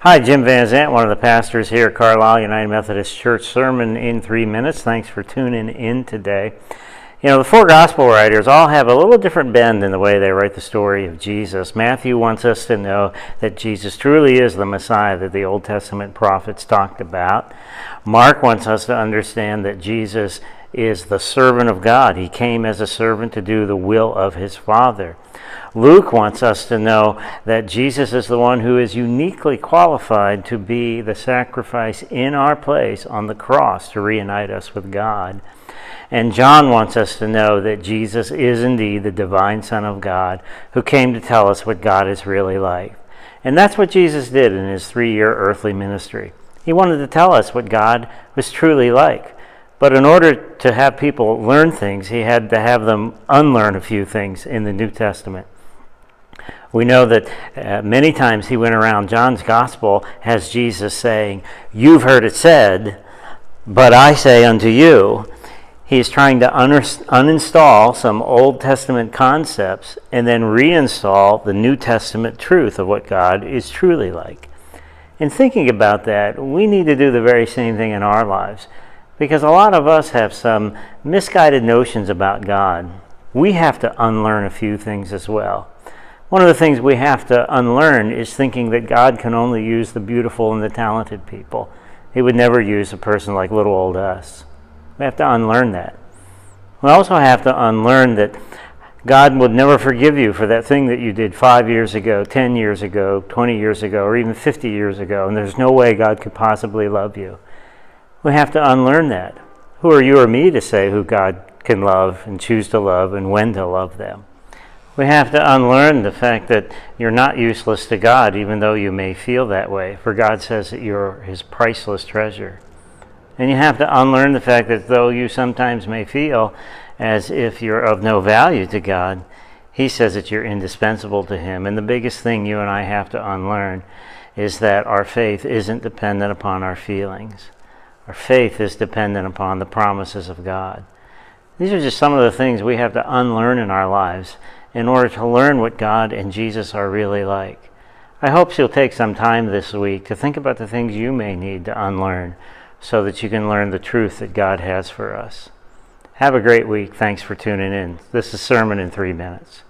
Hi, Jim Van Zant, one of the pastors here at Carlisle United Methodist Church. Sermon in 3 minutes. Thanks for tuning in today. You know, the four gospel writers all have a little different bend in the way they write the story of Jesus. Matthew wants us to know that Jesus truly is the Messiah that the Old Testament prophets talked about. Mark wants us to understand that Jesus is the servant of God. He came as a servant to do the will of his Father. Luke wants us to know that Jesus is the one who is uniquely qualified to be the sacrifice in our place on the cross to reunite us with God. And John wants us to know that Jesus is indeed the divine Son of God who came to tell us what God is really like. And that's what Jesus did in his 3-year earthly ministry. He wanted to tell us what God was truly like. But in order to have people learn things, he had to have them unlearn a few things in the New Testament. We know that many times he went around. John's gospel has Jesus saying, "You've heard it said, but I say unto you." He's trying to uninstall some Old Testament concepts and then reinstall the New Testament truth of what God is truly like. In thinking about that, we need to do the very same thing in our lives, because a lot of us have some misguided notions about God. We have to unlearn a few things as well. One of the things we have to unlearn is thinking that God can only use the beautiful and the talented people. He would never use a person like little old us. We have to unlearn that. We also have to unlearn that God would never forgive you for that thing that you did 5 years ago, 10 years ago, 20 years ago, or even 50 years ago, and there's no way God could possibly love you. We have to unlearn that. Who are you or me to say who God can love and choose to love and when to love them? We have to unlearn the fact that you're not useless to God, even though you may feel that way, for God says that you're his priceless treasure. And you have to unlearn the fact that though you sometimes may feel as if you're of no value to God, he says that you're indispensable to him. And the biggest thing you and I have to unlearn is that our faith isn't dependent upon our feelings. Our faith is dependent upon the promises of God. These are just some of the things we have to unlearn in our lives in order to learn what God and Jesus are really like. I hope you'll take some time this week to think about the things you may need to unlearn so that you can learn the truth that God has for us. Have a great week. Thanks for tuning in. This is Sermon in 3 minutes.